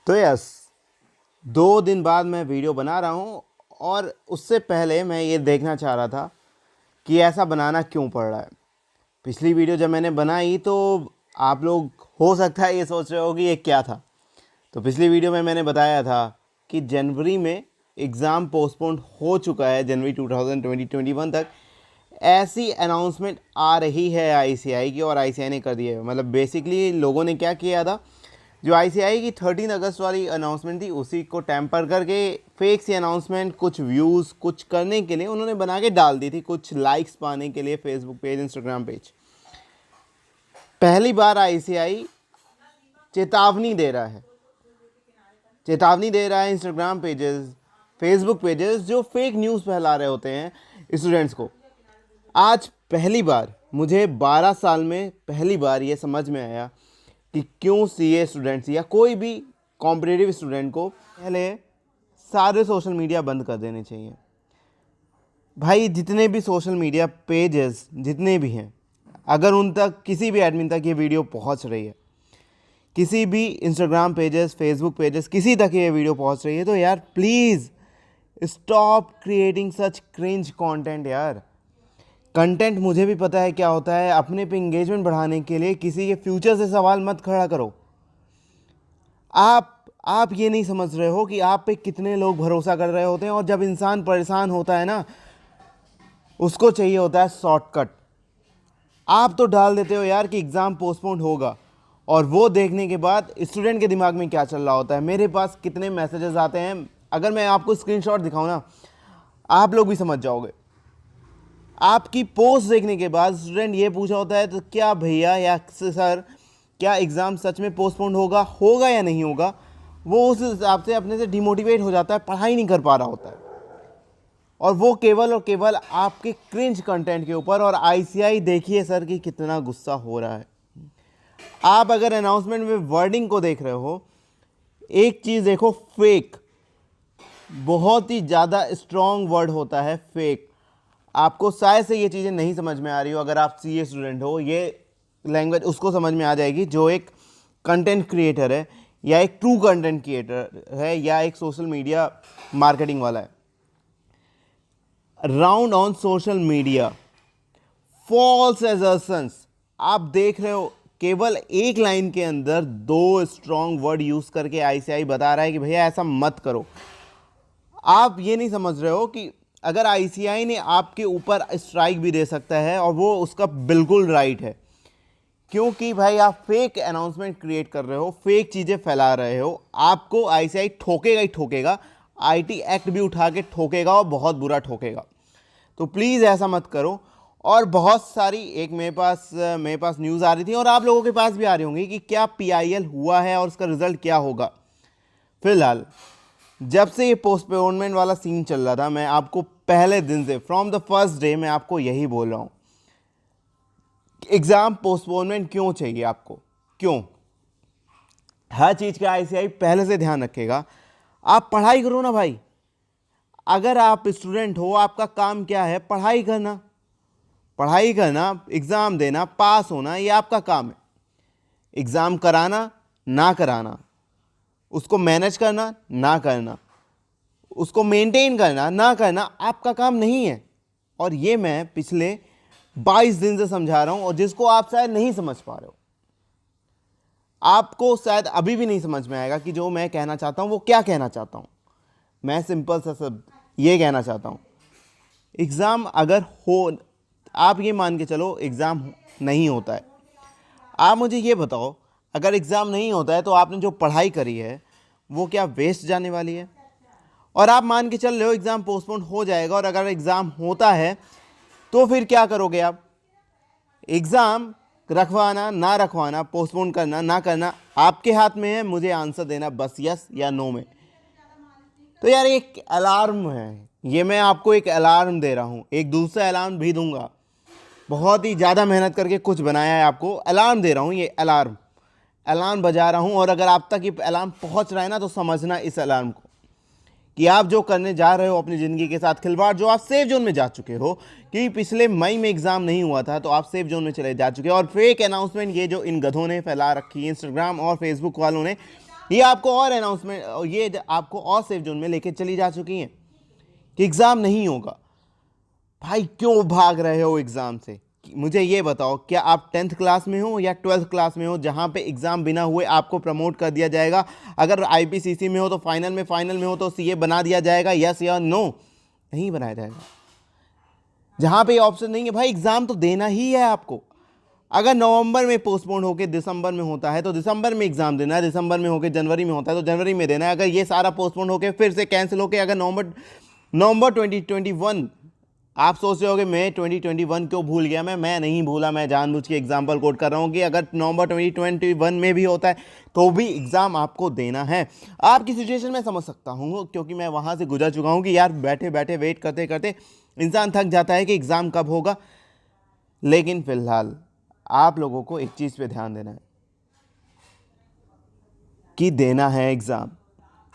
तो यस, 2 दिन बाद मैं वीडियो बना रहा हूँ और उससे पहले मैं ये देखना चाह रहा था कि ऐसा बनाना क्यों पड़ रहा है। पिछली वीडियो जब मैंने बनाई तो आप लोग हो सकता है ये सोच रहे हो कि ये क्या था। तो पिछली वीडियो में मैंने बताया था कि जनवरी में एग्ज़ाम पोस्टपोन हो चुका है, जनवरी 2021 तक ऐसी अनाउंसमेंट आ रही है आईसीआई की, और आईसीआई ने कर दी है। मतलब बेसिकली लोगों ने क्या किया था, जो आईसीआई की 13 अगस्त वाली अनाउंसमेंट थी उसी को टेम्पर करके फेक सी अनाउंसमेंट, कुछ व्यूज़ कुछ करने के लिए उन्होंने बना के डाल दी थी, कुछ लाइक्स पाने के लिए फेसबुक पेज, इंस्टाग्राम पेज। पहली बार आईसीआई चेतावनी दे रहा है, इंस्टाग्राम पेजेस, फेसबुक पेजेस जो फेक न्यूज़ फैला रहे होते हैं स्टूडेंट्स को। आज पहली बार, मुझे 12 साल में पहली बार ये समझ में आया कि क्यों सीए स्टूडेंट्स या कोई भी कॉम्पिटिटिव स्टूडेंट को पहले सारे सोशल मीडिया बंद कर देने चाहिए। भाई जितने भी सोशल मीडिया पेजेस जितने भी हैं, अगर उन तक किसी भी एडमिन तक ये वीडियो पहुंच रही है, किसी भी इंस्टाग्राम पेजेस, फेसबुक पेजेस, किसी तक ये वीडियो पहुंच रही है, तो यार please stop creating such cringe content. यार कंटेंट मुझे भी पता है क्या होता है, अपने पे इंगेजमेंट बढ़ाने के लिए किसी के फ्यूचर से सवाल मत खड़ा करो। आप ये नहीं समझ रहे हो कि आप पे कितने लोग भरोसा कर रहे होते हैं, और जब इंसान परेशान होता है ना, उसको चाहिए होता है शॉर्टकट। आप तो डाल देते हो यार कि एग्ज़ाम पोस्टपोन होगा, और वो देखने के बाद स्टूडेंट के दिमाग में क्या चल रहा होता है। मेरे पास कितने मैसेजेस आते हैं, अगर मैं आपको स्क्रीनशॉट दिखाऊं ना, आप लोग भी समझ जाओगे। आपकी पोस्ट देखने के बाद स्टूडेंट ये पूछा होता है, तो क्या भैया या सर क्या एग्ज़ाम सच में पोस्टपोन होगा या नहीं होगा। वो उस हिसाब से अपने से डिमोटिवेट हो जाता है, पढ़ाई नहीं कर पा रहा होता है, और वो केवल और केवल आपके क्रिंज कंटेंट के ऊपर। और आईसीआई देखिए सर कि कितना गुस्सा हो रहा है। आप अगर अनाउंसमेंट में वर्डिंग को देख रहे हो, एक चीज़ देखो, फेक, बहुत ही ज़्यादा स्ट्रॉन्ग वर्ड होता है फेक। आपको शायद से ये चीज़ें नहीं समझ में आ रही हो, अगर आप सीए स्टूडेंट हो, ये लैंग्वेज उसको समझ में आ जाएगी जो एक कंटेंट क्रिएटर है, या एक ट्रू कंटेंट क्रिएटर है, या एक सोशल मीडिया मार्केटिंग वाला है। Round on social media, false assertions. आप देख रहे हो केवल एक लाइन के अंदर 2 स्ट्रॉन्ग वर्ड यूज़ करके आईसीआई बता रहा है कि भैया ऐसा मत करो। आप ये नहीं समझ रहे हो कि अगर आईसीआई ने आपके ऊपर स्ट्राइक भी दे सकता है, और वो उसका बिल्कुल राइट है, क्योंकि भाई आप फेक अनाउंसमेंट क्रिएट कर रहे हो, फेक चीज़ें फैला रहे हो। आपको आईसीआई ठोकेगा ही ठोकेगा, आईटी एक्ट भी उठा के ठोकेगा, और बहुत बुरा ठोकेगा। तो प्लीज़ ऐसा मत करो। और बहुत सारी एक मेरे पास न्यूज़ आ रही थी, और आप लोगों के पास भी आ रही होंगी कि क्या पीआईएल हुआ है और उसका रिजल्ट क्या होगा। फिलहाल जब से ये पोस्टपोनमेंट वाला सीन चल रहा था, मैं आपको पहले दिन से, फ्रॉम द फर्स्ट डे, मैं आपको यही बोल रहा हूँ, एग्ज़ाम पोस्टपोनमेंट क्यों चाहिए आपको, क्यों। हर चीज़ का आईसीआई पहले से ध्यान रखेगा। आप पढ़ाई करो ना भाई। अगर आप स्टूडेंट हो, आपका काम क्या है, पढ़ाई करना, एग्ज़ाम देना, पास होना, ये आपका काम है। एग्ज़ाम कराना ना कराना, उसको मैनेज करना ना करना, उसको मेंटेन करना ना करना, आपका काम नहीं है। और ये मैं पिछले 22 दिन से समझा रहा हूं, और जिसको आप शायद नहीं समझ पा रहे हो, आपको शायद अभी भी नहीं समझ में आएगा कि जो मैं कहना चाहता हूं वो क्या कहना चाहता हूं। मैं सिंपल सा सब ये कहना चाहता हूं, एग्ज़ाम अगर हो, आप ये मान के चलो एग्ज़ाम नहीं होता है। आप मुझे ये बताओ, अगर एग्ज़ाम नहीं होता है तो आपने जो पढ़ाई करी है वो क्या वेस्ट जाने वाली है। और आप मान के चल रहे हो एग्ज़ाम पोस्टपोन हो जाएगा, और अगर एग्ज़ाम होता है तो फिर क्या करोगे आप। एग्ज़ाम रखवाना ना रखवाना, पोस्टपोन करना ना करना आपके हाथ में है, मुझे आंसर देना बस यस या नो में। तो यार एक अलार्म है ये, मैं आपको एक अलार्म दे रहा हूँ, एक दूसरा अलार्म भी दूंगा। बहुत ही ज़्यादा मेहनत करके कुछ बनाया है, आपको अलार्म दे रहा हूँ, ये अलार्म बजा रहा हूँ। और अगर आप तक ये अलार्म पहुँच रहा है ना, तो समझना इस अलार्म को कि आप जो करने जा रहे हो अपनी ज़िंदगी के साथ खिलवाड़, जो आप सेफ जोन में जा चुके हो, क्योंकि पिछले मई में एग्ज़ाम नहीं हुआ था, तो आप सेफ जोन में चले जा चुके हो। और फेक अनाउंसमेंट ये जो इन गधों ने फैला रखी है, इंस्टाग्राम और फेसबुक वालों ने, ये आपको और अनाउंसमेंट, ये आपको और सेफ जोन में लेके चली जा चुकी हैं कि एग्ज़ाम नहीं होगा। भाई क्यों भाग रहे हो एग्ज़ाम से? मुझे ये बताओ, क्या आप 10th क्लास में हो या 12th क्लास में हो जहाँ पे एग्ज़ाम बिना हुए आपको प्रमोट कर दिया जाएगा? अगर आईपीसीसी में हो तो फाइनल में हो तो सीए बना दिया जाएगा, यस या नो? नहीं बनाया जाएगा। जहाँ पे ऑप्शन नहीं है भाई, एग्ज़ाम तो देना ही है आपको। अगर नवंबर में पोस्टपोन होकर दिसंबर में होता है तो दिसंबर में एग्ज़ाम देना है, दिसंबर में होकर जनवरी में होता है तो जनवरी में देना है। अगर ये सारा पोस्टपोन होकर फिर से कैंसिल होकर अगर नवंबर 2021, आप सोच रहे हो कि मैं 2021 क्यों भूल गया, मैं नहीं भूला, मैं जानबूझ के एग्जाम्पल कोट कर रहा हूँ कि अगर नवंबर 2021 में भी होता है तो भी एग्ज़ाम आपको देना है। आपकी सिचुएशन में समझ सकता हूँ क्योंकि मैं वहाँ से गुजर चुका हूँ कि यार बैठे बैठे वेट करते करते इंसान थक जाता है कि एग्ज़ाम कब होगा। लेकिन फ़िलहाल आप लोगों को एक चीज़ पे ध्यान देना है कि देना है एग्ज़ाम।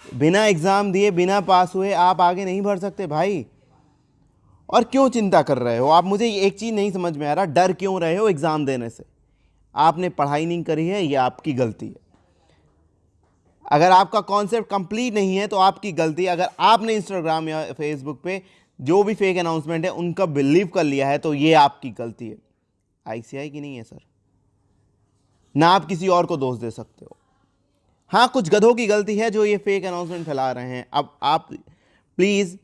बिना एग्ज़ाम दिए, बिना पास हुए आप आगे नहीं बढ़ सकते भाई। और क्यों चिंता कर रहे हो आप? मुझे एक चीज़ नहीं समझ में आ रहा, डर क्यों रहे हो एग्ज़ाम देने से? आपने पढ़ाई नहीं करी है, ये आपकी गलती है। अगर आपका कॉन्सेप्ट कंप्लीट नहीं है तो आपकी गलती है। अगर आपने इंस्टाग्राम या फेसबुक पे जो भी फेक अनाउंसमेंट है उनका बिलीव कर लिया है तो ये आपकी गलती है, आईसीआई की नहीं है सर। ना आप किसी और को दोष दे सकते हो। हाँ, कुछ गधों की गलती है जो ये फेक अनाउंसमेंट फैला रहे हैं। अब आप प्लीज़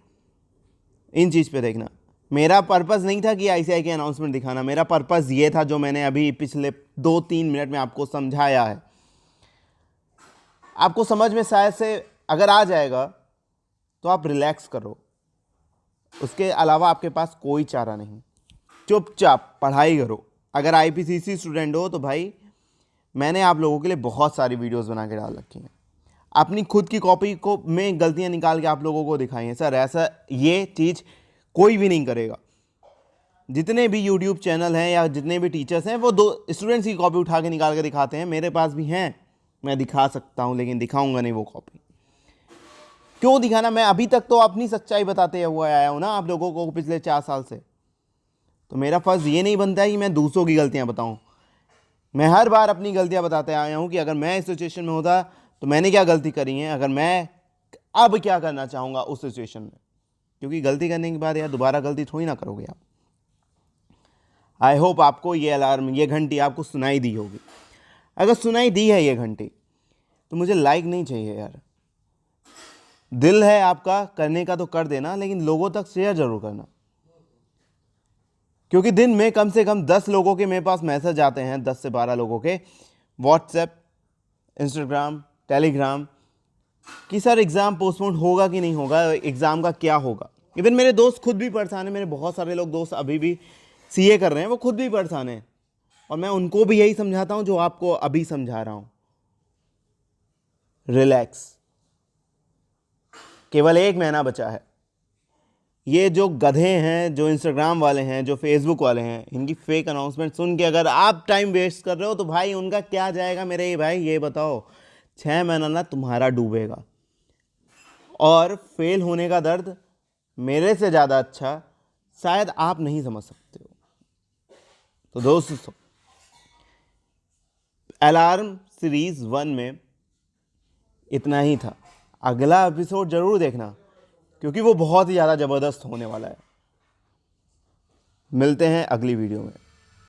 इन चीज़ पे देखना, मेरा पर्पज़ नहीं था कि आईसीआई की अनाउंसमेंट दिखाना। मेरा पर्पज़ ये था जो मैंने अभी पिछले 2-3 मिनट में आपको समझाया है। आपको समझ में शायद से अगर आ जाएगा तो आप रिलैक्स करो, उसके अलावा आपके पास कोई चारा नहीं। चुपचाप पढ़ाई करो। अगर आईपीसीसी स्टूडेंट हो तो भाई मैंने आप लोगों के लिए बहुत सारी वीडियोस बना के डाल रखी हैं, अपनी खुद की कॉपी को में गलतियां निकाल के आप लोगों को दिखाई हैं। सर ऐसा ये चीज़ कोई भी नहीं करेगा। जितने भी यूट्यूब चैनल हैं या जितने भी टीचर्स हैं वो दो स्टूडेंट्स की कॉपी उठा के निकाल के दिखाते हैं। मेरे पास भी हैं, मैं दिखा सकता हूँ, लेकिन दिखाऊंगा नहीं वो कॉपी। क्यों दिखाना? मैं अभी तक तो अपनी सच्चाई बताते हुए आया हूँ ना आप लोगों को पिछले 4 साल से। तो मेरा फ़र्ज़ ये नहीं बनता है कि मैं दूसरों की गलतियाँ बताऊँ। मैं हर बार अपनी गलतियाँ बताते आया हूँ कि अगर मैं इस सिचुएशन में होता तो मैंने क्या गलती करी है, अगर मैं अब क्या करना चाहूँगा उस सिचुएशन में। क्योंकि गलती करने के बाद यार दोबारा गलती थोड़ी ना करोगे आप। आई होप आपको ये अलार्म, ये घंटी आपको सुनाई दी होगी। अगर सुनाई दी है ये घंटी तो मुझे लाइक नहीं चाहिए यार। दिल है आपका करने का तो कर देना, लेकिन लोगों तक शेयर जरूर करना। क्योंकि दिन में कम से कम 10 लोगों के मेरे पास मैसेज आते हैं, 10 से 12 लोगों के व्हाट्सएप, इंस्टाग्राम, टेलीग्राम कि सर एग्ज़ाम पोस्टपोन होगा कि नहीं होगा, एग्ज़ाम का क्या होगा। इवन मेरे दोस्त खुद भी परेशान हैं, मेरे बहुत सारे लोग दोस्त अभी भी सीए कर रहे हैं, वो खुद भी परेशान हैं। और मैं उनको भी यही समझाता हूँ जो आपको अभी समझा रहा हूँ, रिलैक्स। केवल 1 महीना बचा है। ये जो गधे हैं, जो इंस्टाग्राम वाले हैं, जो फेसबुक वाले हैं, इनकी फेक अनाउंसमेंट सुन के अगर आप टाइम वेस्ट कर रहे हो तो भाई उनका क्या जाएगा मेरे भाई, ये बताओ। 6 महीना ना तुम्हारा डूबेगा। और फेल होने का दर्द मेरे से ज़्यादा अच्छा शायद आप नहीं समझ सकते हो। तो दोस्तों, अलार्म सीरीज़ 1 में इतना ही था। अगला एपिसोड ज़रूर देखना क्योंकि वो बहुत ही ज़्यादा ज़बरदस्त होने वाला है। मिलते हैं अगली वीडियो में।